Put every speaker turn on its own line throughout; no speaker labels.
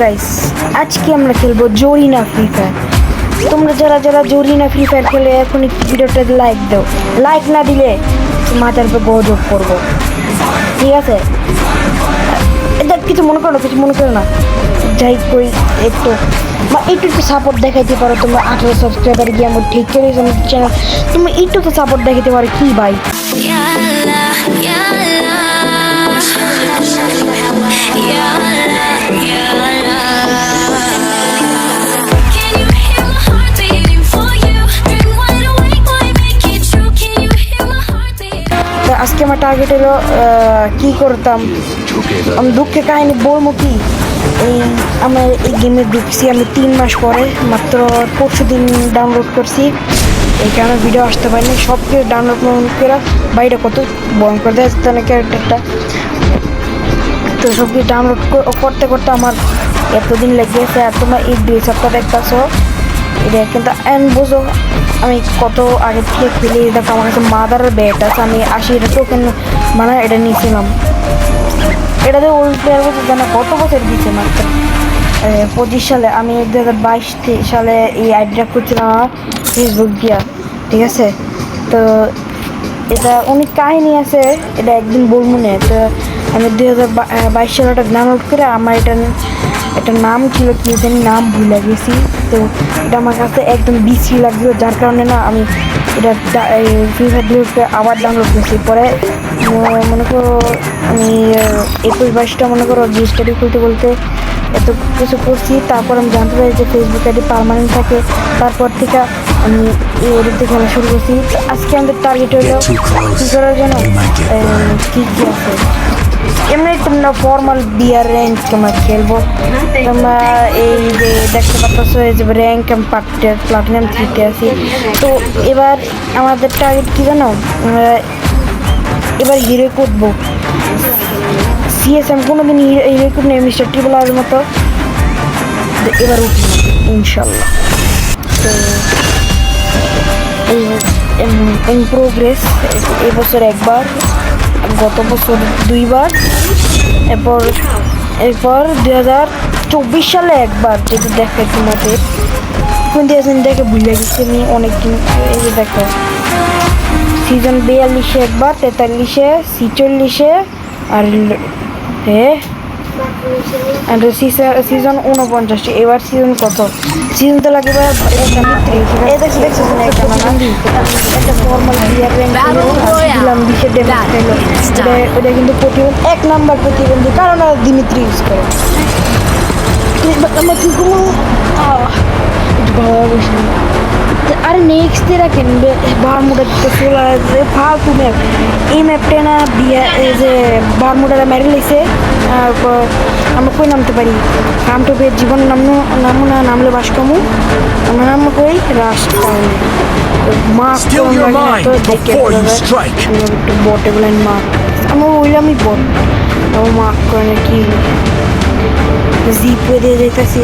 Guys, আজকে আমরা খেলবো জরিনা ফ্রি ফায়ার। তোমরা যারা যারা জরিনা ফ্রি ফায়ার খেলে এখন ভিডিওটা লাইক দাও। লাইক না দিলে মাথার উপর গজব করবো, ঠিক আছে? এটা কিছু মনে করো না। যাই কই একটু একটু সাপোর্ট দেখাইতে পারো। তোমরা 18 সাবস্ক্রাইবার গিয়ে আমার ঠিক করে আমার চ্যানেল তুমি একটু তো সাপোর্ট দেখাইতে পারো কি ভাই? আজকে আমার টার্গেট হলো কি করতাম, আমি দুঃখের কাহিনী বলবো কি। আমার এই গেমে ঢুকছি আমি 3 মাস পরে, মাত্র পরশু দিন ডাউনলোড করছি। এই কারণে ভিডিও আসতে পারিনি। সব কিছু ডাউনলোড করে বাইরে কত ভয়ঙ্কর দেয় না ক্যারেক্টারটা, তো সব কিছু ডাউনলোড করতে করতে আমার এতদিন লেগে গেছে। আর তোমরা এই 2 সপ্তাহ দেখতেছো এটা কিন্তু বোঝো আমি কত আগে থেকে খেলি। দেখো আমার কাছে মাদারের ব্যাট আছে, আমি 80 টোকেন মানে এটা নিয়েছিলাম। এটাতে ওল্ড প্লেয়ার বছর জানা কত বছর দিচ্ছে, মাত্র 25 সালে। আমি 2022 সালে এই আইডিয়া করছিলাম আমার ফেসবুক দিয়া, ঠিক আছে? তো এটা অনেক কাহিনী আছে, এটা একদিন বলবো না। তো আমি 2022 সালে ওটা ডাউনলোড করে আমার এটার নাম ছিল কি জানি, নাম ভুলে গেছি। তো এটা আমার কাছে একদম বিশ্রী লাগলো, যার কারণে না আমি এটা ফ্রি ফায়ার আবার ডাউনলোড করছি। পরে মনে করো আমি 21-22টা মনে করো রেজিস্টারি বলতে এত কিছু করছি। তারপর আমি জানতে পারি যে ফেসবুক আইডি পার্মানেন্ট থাকে। তারপর থেকে আমি এই ওদিক থেকে খেলা শুরু করছি। তো আজকে আমাদের টার্গেট হলো কী করার জন্য কী আছে এমনি তোমরা ফর্মাল বিয়ার র্যাঙ্ক আমরা খেলবো। তোমরা এই যে দেখতে পাচ্ছ এই যে র্যাঙ্ক আমি প্লাটিনাম 3-তে আছি। তো এবার আমাদের টার্গেট কী জানো, আমরা এবার হিরো করবো। সিএসএম কোনোদিন হিরো করবো না, মিস্টার ট্রিপল আর মতো এবার উঠি ইনশাল্লাহ। তো ইন প্রোগ্রেস এবছর একবার, গত বছর 2বার, এরপর 2024 সালে একবার, যেটা দেখে তোমাদের কোন দিয়েছেন দেখে ভুলে গেছি আমি অনেকদিন। এই যে দেখো সিজন 42-এ একবার, 43-এ, 46-এ আর সিজন 49। এবার সিজন কত সিজন তো লাগে একটা ফর্মাল দিলাম 20-এর ড্যামেজ খাইলো। এটা কিন্তু প্রতিবন্ধী 1 নাম্বার প্রতিবন্ধী, কারণ দিমিত্রি ইউজ করে। আমার কি কোনো আরে নেক্সট রাখেন বারমুডা চলে আসবে ফালতু ম্যাপ। এই ম্যাপটা না এই যে বারমুডারা মেরে লেছে। আমরা কই নামতে পারি, কামটোপের জীবন নামু না, নামলে বাস কমু। আমরা নামবো কই রাস্তা একটু বটে বলেন মা, আমার ওইলামই বট আমার মার্ক করে কি জিপ দিয়ে যেতেছি।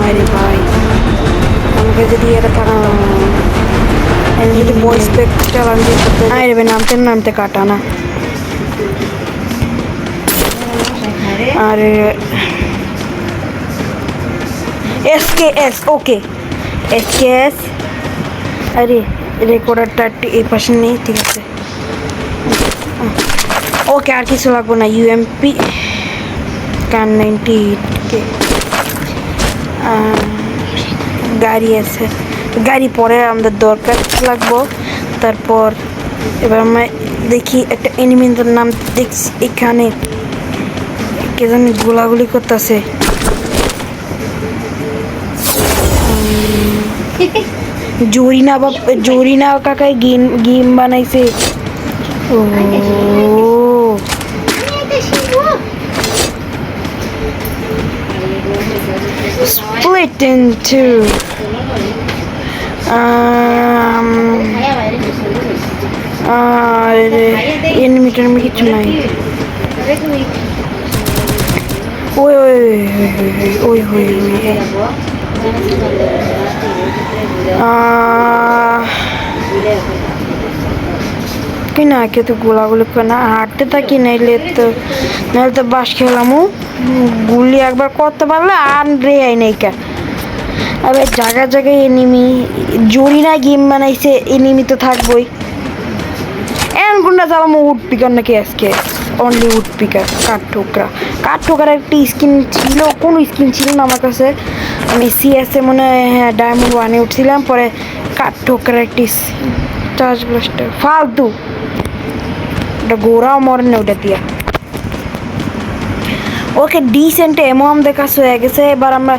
আরে ভাই আমাকে যদি এটা টাকা যদি ভয়েস প্যাক চালান দিতে, আরে ভাই নামতে কাটা না। আরে SKS ওকে SKS, আরে রেকর্ডারটা এই পাশে নেই, ঠিক আছে ওকে। আর কিছু লাগবো না, UMP কান 98K গাড়ি আছে, গাড়ি পরে আমাদের দরকার লাগবো। তারপর এবার আমরা দেখি একটা এনিমিদের নাম দেখছি এখানে, কে জানি গোলাগুলি করতেছে। জরিনা কাকাই গেম বানাইছে। ও split into এনিমিটার কিছু নাই। ওই কি না কে তো গোলাগুলি করে না হাঁটতে থাকি নাইলে তো বাস খেলামও গুলি একবার করতে পারলে আর রেয়াই নাই কে আবার জায়গায় জায়গায় এনিমি জরি না গেম বানাইছে এনিমি তো থাকবই এমন কোনটা চালামো উড পিকার নাকি আজকে অনলি উড পিকার কাঠ ঠোকরা একটা স্কিন ছিল কোনো স্কিন ছিল না আমার কাছে আমি সিএসে মনে হয় হ্যাঁ ডায়মন্ড 1-এ উঠছিলাম পরে কাঠ ঠোকরা একটি চার্জ ব্লাস্টার ফালতু ওটা গোড়াও মরে না ওটা দিয়া ওকে ডিসেন্ট এমো আমাদের কাছে হয়ে গেছে এবার আমরা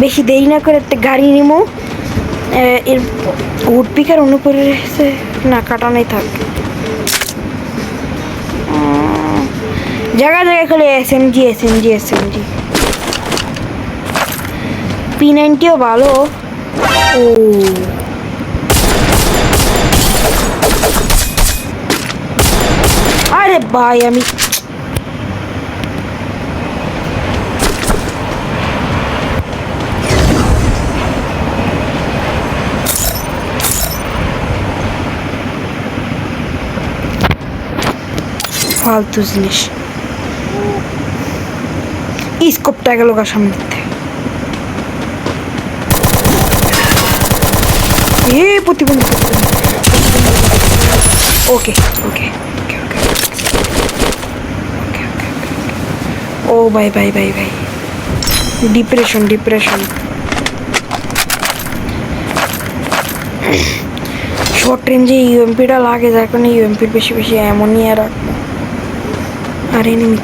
বেশি দেরি না করে একটা গাড়ি নিবো এর উড পিকার অনুপরে রয়েছে না কাটানোই থাক জায়গায় জায়গায় খালি এসএমজি P90ও ভালো ও আরে ভাই আমি ফালতু জিনিস স্কোপটা গেল কার সামনে দিতে প্রতিবন্ধী ওকে ও ভাই ডিপ্রেশন শর্ট রেঞ্জে ইউএমপিটা লাগে যার কারণে ইউএমপির বেশি এমনই রাখবো আর এনিমি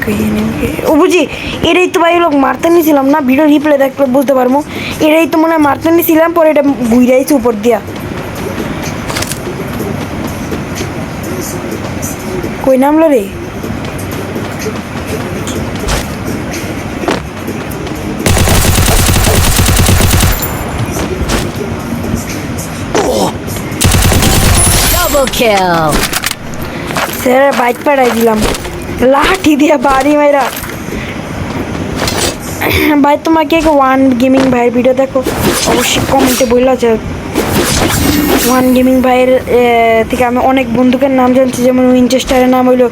ও বুঝি এটাই তো ভাই লোক মারতে নিয়েছিলাম না ভিডিও রিপ্লে দেখলে বুঝতে পারবো এটাই তো মনে হয় মারতে নিয়েছিলাম পরে এটা ঘুরাইছে উপর দিয়া কই নামলো রে
Double kill.
স্যার বাইক পাড়াই দিলাম লাঠি দিয়া বাড়ি মেরা ভাই তোমাকে ওয়ান গেমিং ভাইয়ের ভিডিও দেখো অবশ্যই কমেন্টে বললা যে ওয়ান গেমিং ভাইয়ের থেকে আমি অনেক বন্দুকের নাম জানছি যেমন উইনচেস্টারের নাম হইলো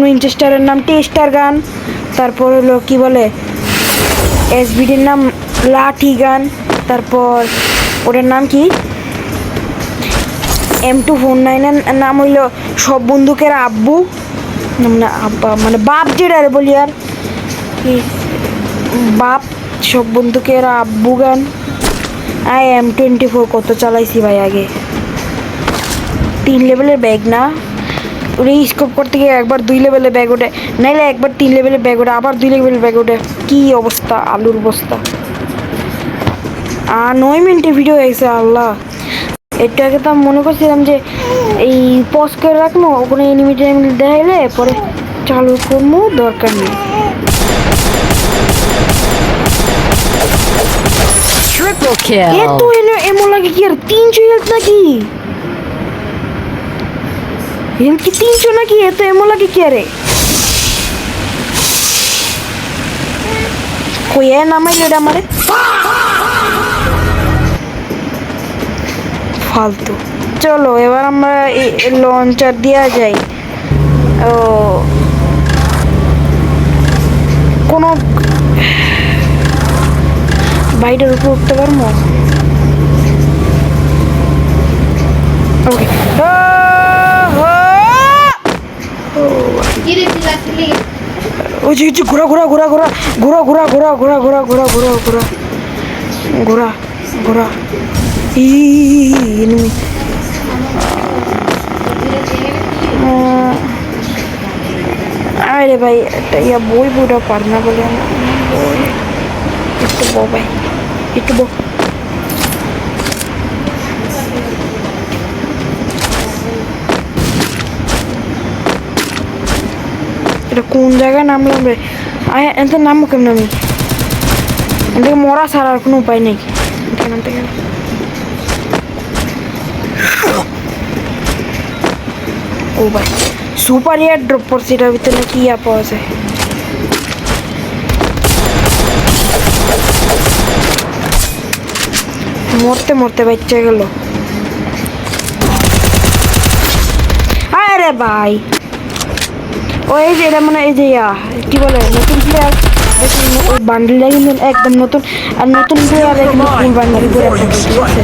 উইনচেস্টারের নাম টেস্টার গান তারপর হলো কি বলে এসবিডির নাম লাঠি গান তারপর ওটার নাম কি M249 এর নাম হইলো সব বন্দুকের আব্বু মানে আব্বা মানে বাপ যেটা বলি আর কি বাপ সব বন্দুকের আব্বু গান M24 কত চালাইছি ভাই আগে 3 লেভেলের ব্যাগ না ওরে স্কোপ করতে গিয়ে একবার 2 লেভেলের ব্যাগ ওঠে নাইলে একবার 3 লেভেলের ব্যাগ ওঠে আবার 2 লেভেলের ব্যাগ ওঠে কি অবস্থা আলুর বস্তা 9 মিনিটের ভিডিও হয়েছে আল্লাহ এটাকে তো আমি মনে করছিলাম যে এই পজ করে রাখবো ওখানে এনিমি দেখাইলে পরে চালু করবো দরকার নেই
Triple kill.
এত এমন লাগে কি আর 300 হেলথ নাকি হেলথ কি 300 নাকি এত এমন লাগে কি আরে কই নামাইলে এটা আমারে ফালতু চলো এবার আমরা লঞ্চার দেওয়া যাই ও কোনো বাইরের উপর উঠতে পারবো ওকে ওই যে ঘোরা enemy আরে ভাই একটা ইয়া বই বুড়া পার না বলে একটু বউ ভাই একটু বউ এটা কোন জায়গায় নামলাম রে এত নামবো কেমন আমি এদিকে মরা ছাড়া আর কোনো উপায় নেই এখান থেকে ও ভাই সুপার এয়ার ড্রপ করছে এটার ভিতরে কি ইয়া পাওয়া যায় মরতে বাচ্চা গেল ভাই ও এই যে এটা মানে এই যে কি বলে নতুন প্লেয়ার ওই বান্ডেলটা কিন্তু একদম নতুন আর নতুন প্লেয়ার কিন্তু ফুল বান্ডেল করে ঠিক আছে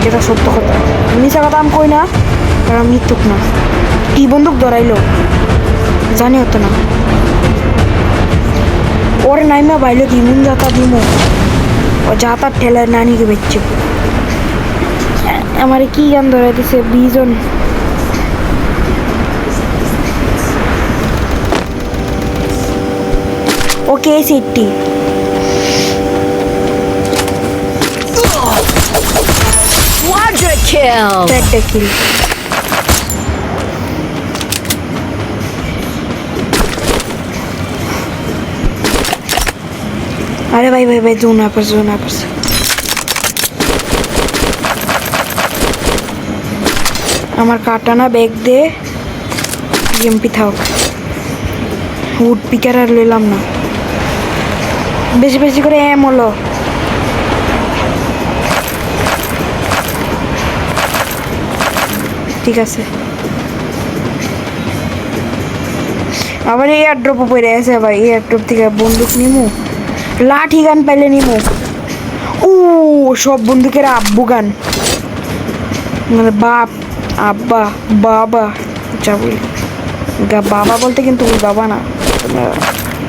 এটা সত্য কথা মিশা কথা আমি কই না কারণ মৃত্যুক না কি বন্দুক ধরাইলো জানি হতো না ওরে নাইমা বাইলো কি মুন যাতা দিমো ও যাতা ঠেলায় নানিকে বেচছে আমার কি গান ধরে দিছে বিজন ওকে সিটি
Quadra kill.
চারটা কিল আরে ভাই ভাই ভাই জোন আপস আমার কাটানা ব্যাগ দে এমপি থাও উড পিকার আর লইলাম না বেশি বেশি করে এম হলো ঠিক আছে আবার এয়ার ড্রপ পড়ে আছে ভাই এয়ার ড্রপ থেকে বন্দুক নিমু লাঠি গান পাইলে নিমু ও সব বন্দুকের আব্বু গান মানে বাপ আব্বা বাবা যা বলি বাবা বলতে কিন্তু ওই বাবা না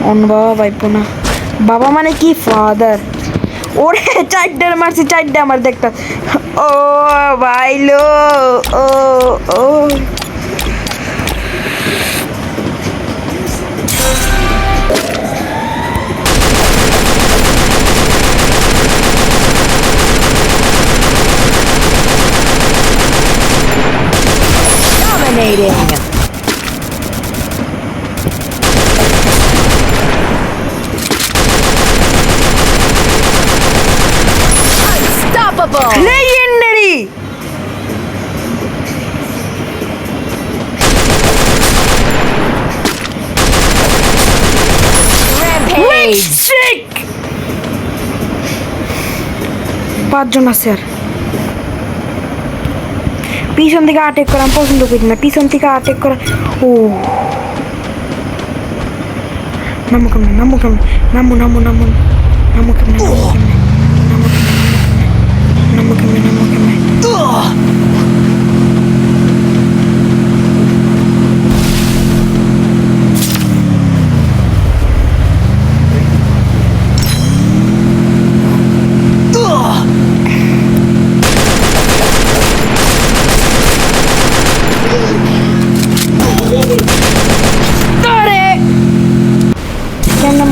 অন্য বাবা ভাইপো না বাবা মানে কি ফাদার ওরে চারটার মারছি চারটা আমার দেখটা ও ভাইলো ও ও
Dominating. Unstoppable.
legendary
Rampage.
sick পাঁচজন আছে আর পিছন থেকে আটেক করা আমি পছন্দ করি না পিছন থেকে আটেক করা ও নামো কেমনে নামো কেমনে নামো নামো নামো নামো কেমনে নামো কেমনে নামো কেমনে কেমনে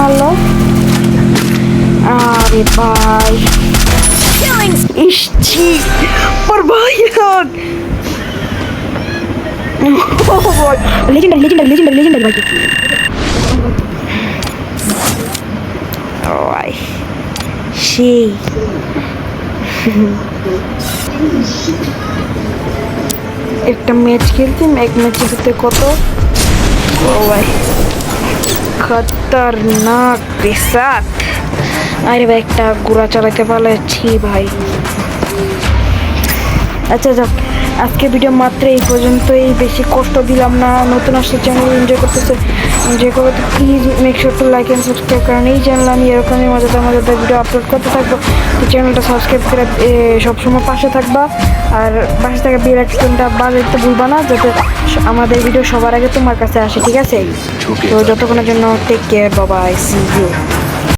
মারলো আরে ভাই
Killing.
ইসছি ওর ভাই লেজেন্ডারি ভাই ভাই সেই একটা ম্যাচ খেলতাম এক ম্যাচের ভিতরে কত ও ভাই খতরনাক পেশাদ আরে ভাই একটা গোড়া চালাতে পারছি ভাই আচ্ছা যাক আজকে ভিডিও মাত্র এই পর্যন্তই বেশি কষ্ট দিলাম না নতুন আসলে চ্যানেল এনজয় করতেছে এনজয় করবে তো please make sure to like and subscribe কারণ এই চ্যানেল আমি এরকমই মজাদার ভিডিও আপলোড করতে থাকবো তো চ্যানেলটা সাবস্ক্রাইব করে সবসময় পাশে থাকবা আর পাশে থাকা বেল আইকনটা বাজাতে ভুলবা না যাতে আমাদের ভিডিও সবার আগে তোমার কাছে আসে ঠিক আছে তো যতক্ষণের জন্য টেক কেয়ার বাবা আই সি ইউ